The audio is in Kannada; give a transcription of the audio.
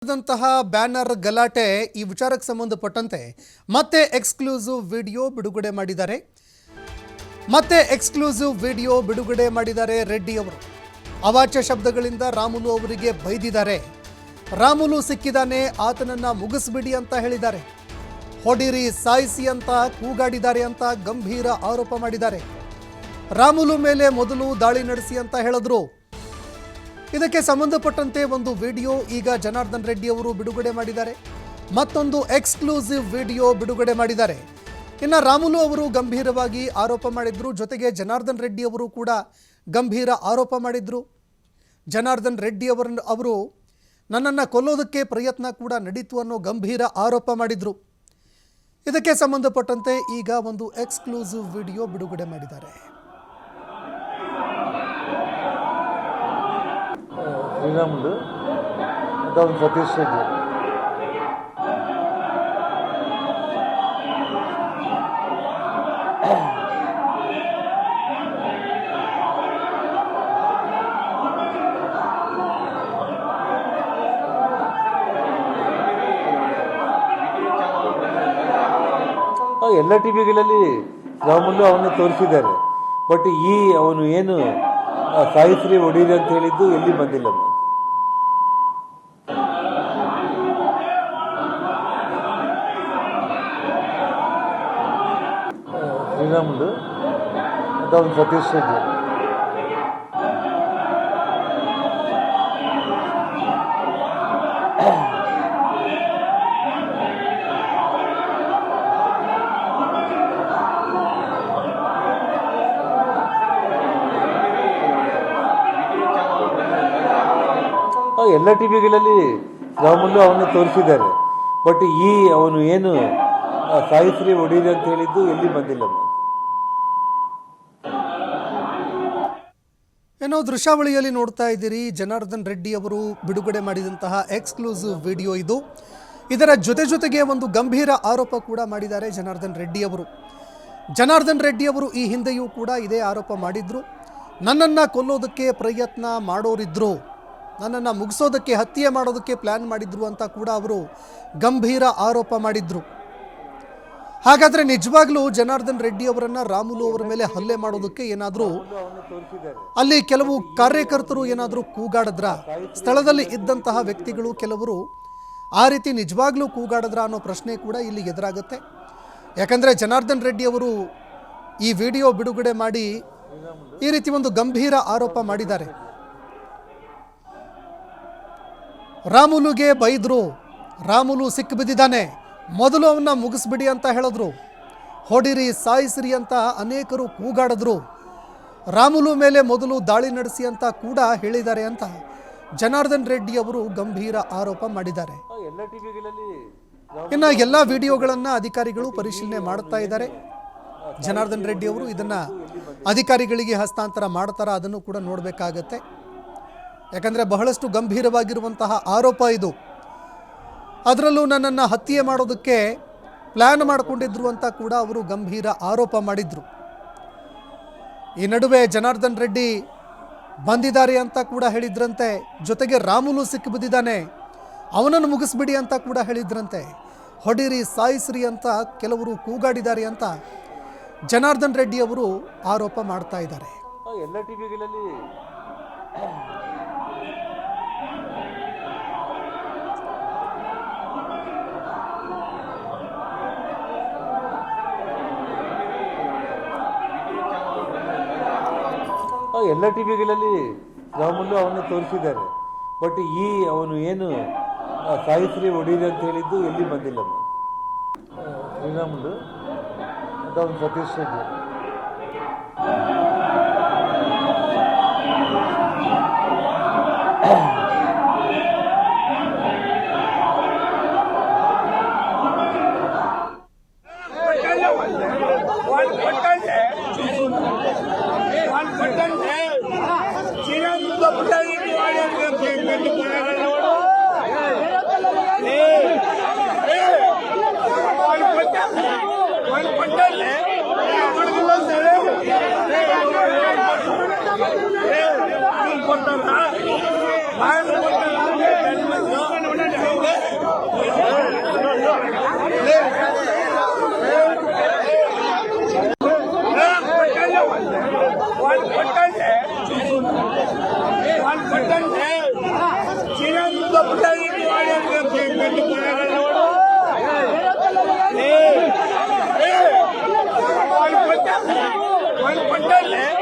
ದಂತಹ ಬ್ಯಾನರ್ ಗಲಾಟೆ ಈ ವಿಚಾರಕ್ಕೆ ಸಂಬಂಧಪಟ್ಟಂತೆ ಮತ್ತೆ ಎಕ್ಸ್ಕ್ಲೂಸಿವ್ ವಿಡಿಯೋ ಬಿಡುಗಡೆ ಮಾಡಿದ್ದಾರೆ ರೆಡ್ಡಿ ಅವರು. ಅವಾಚ್ಯ ಶಬ್ದಗಳಿಂದ ರಾಮುಲು ಅವರಿಗೆ ಬೈದಿದ್ದಾರೆ. ರಾಮುಲು ಸಿಕ್ಕಿದಾನೆ, ಆತನನ್ನ ಮುಗಿಸ್ಬಿಡಿ ಅಂತ ಹೇಳಿದ್ದಾರೆ. ಹೊಡಿರಿ, ಸಾಯಿಸಿ ಅಂತ ಕೂಗಾಡಿದ್ದಾರೆ ಅಂತ ಗಂಭೀರ ಆರೋಪ ಮಾಡಿದ್ದಾರೆ. ರಾಮುಲು ಮೇಲೆ ಮೊದಲು ದಾಳಿ ನಡೆಸಿ ಅಂತ ಹೇಳಿದ್ರು. ಇದಕ್ಕೆ ಸಂಬಂಧಪಟ್ಟಂತೆ ಒಂದು ವಿಡಿಯೋ ಈಗ ಜನಾರ್ದನ್ ರೆಡ್ಡಿ ಅವರು ಬಿಡುಗಡೆ ಮಾಡಿದ್ದಾರೆ. ಮತ್ತೊಂದು ಎಕ್ಸ್ಕ್ಲೂಸಿವ್ ವಿಡಿಯೋ ಬಿಡುಗಡೆ ಮಾಡಿದ್ದಾರೆ. ಇನ್ನು ರಾಮುಲು ಅವರು ಗಂಭೀರವಾಗಿ ಆರೋಪ ಮಾಡಿದ್ರು, ಜೊತೆಗೆ ಜನಾರ್ದನ್ ರೆಡ್ಡಿ ಅವರು ಕೂಡ ಗಂಭೀರ ಆರೋಪ ಮಾಡಿದ್ರು. ಜನಾರ್ದನ್ ರೆಡ್ಡಿ ಅವರು ನನ್ನನ್ನು ಕೊಲ್ಲೋದಕ್ಕೆ ಪ್ರಯತ್ನ ಕೂಡ ನಡೀತು ಅನ್ನೋ ಗಂಭೀರ ಆರೋಪ ಮಾಡಿದ್ರು. ಇದಕ್ಕೆ ಸಂಬಂಧಪಟ್ಟಂತೆ ಈಗ ಒಂದು ಎಕ್ಸ್ಕ್ಲೂಸಿವ್ ವಿಡಿಯೋ ಬಿಡುಗಡೆ ಮಾಡಿದ್ದಾರೆ. ಶ್ರೀರಾಮುಲು ಅದೊಂದು ಸತೀಶ್ ರೆಡ್ಡಿ ಎಲ್ಲ ಟಿವಿಗಳಲ್ಲಿ ರಾಮುಲು ಅವನ್ನ ತೋರಿಸಿದ್ದಾರೆ. ಬಟ್ ಅವನು ಏನು ಸಾಯಿಸ್ರಿ ಹೊಡೀರಿ ಅಂತ ಹೇಳಿದ್ದು ಎಲ್ಲಿ ಬಂದಿಲ್ಲ. ಶ್ರೀರಾಮುಲು ಅದೊಂದು ಸತೀಶ್ ರೆಡ್ಡಿ ಎಲ್ಲ ಟಿವಿಗಳಲ್ಲಿ ರಾಮುಲು ಅವನ್ನ ತೋರಿಸಿದ್ದಾರೆ. ಬಟ್ ಅವನು ಏನು ಸಾಯಿಸ್ರಿ ಹೊಡೀರಿ ಅಂತ ಹೇಳಿದ್ದು ಎಲ್ಲಿ ಬಂದಿಲ್ಲ. ಏನೋ ದೃಶ್ಯಾವಳಿಯಲ್ಲಿ ನೋಡ್ತಾ ಇದ್ದೀರಿ, ಜನಾರ್ದನ್ ರೆಡ್ಡಿ ಅವರು ಬಿಡುಗಡೆ ಮಾಡಿದಂತಹ ಎಕ್ಸ್ಕ್ಲೂಸಿವ್ ವಿಡಿಯೋ ಇದು. ಇದರ ಜೊತೆಗೆ ಒಂದು ಗಂಭೀರ ಆರೋಪ ಕೂಡ ಮಾಡಿದ್ದಾರೆ ಜನಾರ್ದನ್ ರೆಡ್ಡಿ ಅವರು. ಜನಾರ್ದನ್ ರೆಡ್ಡಿ ಅವರು ಈ ಹಿಂದೆಯೂ ಕೂಡ ಇದೇ ಆರೋಪ ಮಾಡಿದ್ರು. ನನ್ನನ್ನು ಕೊಲ್ಲೋದಕ್ಕೆ ಪ್ರಯತ್ನ ಮಾಡೋರಿದ್ರು, ನನ್ನನ್ನು ಮುಗಿಸೋದಕ್ಕೆ, ಹತ್ಯೆ ಮಾಡೋದಕ್ಕೆ ಪ್ಲ್ಯಾನ್ ಮಾಡಿದ್ರು ಅಂತ ಕೂಡ ಅವರು ಗಂಭೀರ ಆರೋಪ ಮಾಡಿದ್ರು. ಹಾಗಾದರೆ ನಿಜವಾಗ್ಲೂ ಜನಾರ್ದನ್ ರೆಡ್ಡಿ ಅವರನ್ನು ರಾಮುಲು ಅವರ ಮೇಲೆ ಹಲ್ಲೆ ಮಾಡೋದಕ್ಕೆ ಏನಾದರೂ ಅಲ್ಲಿ ಕೆಲವು ಕಾರ್ಯಕರ್ತರು ಏನಾದರೂ ಕೂಗಾಡಿದ್ರ, ಸ್ಥಳದಲ್ಲಿ ಇದ್ದಂತಹ ವ್ಯಕ್ತಿಗಳು ಕೆಲವರು ಆ ರೀತಿ ನಿಜವಾಗ್ಲೂ ಕೂಗಾಡಿದ್ರ ಅನ್ನೋ ಪ್ರಶ್ನೆ ಕೂಡ ಇಲ್ಲಿ ಎದುರಾಗುತ್ತೆ. ಯಾಕಂದರೆ ಜನಾರ್ದನ್ ರೆಡ್ಡಿ ಅವರು ಈ ವಿಡಿಯೋ ಬಿಡುಗಡೆ ಮಾಡಿ ಈ ರೀತಿ ಒಂದು ಗಂಭೀರ ಆರೋಪ ಮಾಡಿದ್ದಾರೆ. ರಾಮುಲುಗೆ ಬೈದ್ರು, ರಾಮುಲು ಸಿಕ್ಕು ಬಿದ್ದಿದ್ದಾನೆ, ಮೊದಲು ಅವನ್ನ ಮುಗಿಸ್ಬಿಡಿ ಅಂತ ಹೇಳಿದ್ರು. ಹೊಡಿರಿ, ಸಾಯಿಸ್ರಿ ಅಂತ ಅನೇಕರು ಕೂಗಾಡಿದ್ರು. ರಾಮುಲು ಮೇಲೆ ಮೊದಲು ದಾಳಿ ನಡೆಸಿ ಅಂತ ಕೂಡ ಹೇಳಿದ್ದಾರೆ ಅಂತ ಜನಾರ್ದನ್ ರೆಡ್ಡಿ ಅವರು ಗಂಭೀರ ಆರೋಪ ಮಾಡಿದ್ದಾರೆ. ಇನ್ನು ಎಲ್ಲ ವಿಡಿಯೋಗಳನ್ನು ಅಧಿಕಾರಿಗಳು ಪರಿಶೀಲನೆ ಮಾಡ್ತಾ ಇದ್ದಾರೆ. ಜನಾರ್ದನ್ ರೆಡ್ಡಿ ಅವರು ಇದನ್ನು ಅಧಿಕಾರಿಗಳಿಗೆ ಹಸ್ತಾಂತರ ಮಾಡ್ತಾರಾ ಅದನ್ನು ಕೂಡ ನೋಡಬೇಕಾಗತ್ತೆ. ಯಾಕಂದರೆ ಬಹಳಷ್ಟು ಗಂಭೀರವಾಗಿರುವಂತಹ ಆರೋಪ ಇದು. ಅದರಲ್ಲೂ ನನ್ನನ್ನು ಹತ್ಯೆ ಮಾಡೋದಕ್ಕೆ ಪ್ಲ್ಯಾನ್ ಮಾಡಿಕೊಂಡಿದ್ರು ಅಂತ ಕೂಡ ಅವರು ಗಂಭೀರ ಆರೋಪ ಮಾಡಿದ್ರು. ಈ ನಡುವೆ ಜನಾರ್ದನ್ ರೆಡ್ಡಿ ಬಂದಿದ್ದಾರೆ ಅಂತ ಕೂಡ ಹೇಳಿದ್ರಂತೆ. ಜೊತೆಗೆ ರಾಮುಲು ಸಿಕ್ಕು ಬಿದ್ದಿದ್ದಾನೆ, ಅವನನ್ನು ಮುಗಿಸ್ಬಿಡಿ ಅಂತ ಕೂಡ ಹೇಳಿದ್ರಂತೆ. ಹೊಡಿರಿ, ಸಾಯಿಸ್ರಿ ಅಂತ ಕೆಲವರು ಕೂಗಾಡಿದ್ದಾರೆ ಅಂತ ಜನಾರ್ದನ್ ರೆಡ್ಡಿ ಅವರು ಆರೋಪ ಮಾಡ್ತಾ ಇದ್ದಾರೆ. ಎಲ್ಲ ಟಿವಿಗಳಲ್ಲಿ ರಾಮುಲು ಅವನ್ನ ತೋರಿಸಿದ್ದಾರೆ. ಬಟ್ ಅವನು ಏನು ಸಾಯಿಸ್ರಿ ಹೊಡೀರಿ ಅಂತ ಹೇಳಿದ್ದು ಎಲ್ಲಿ ಬಂದಿಲ್ಲ. ಶ್ರೀರಾಮುಲು ಅದೊಂದು ಸತೀಶ್ ರೆಡ್ಡಿ One One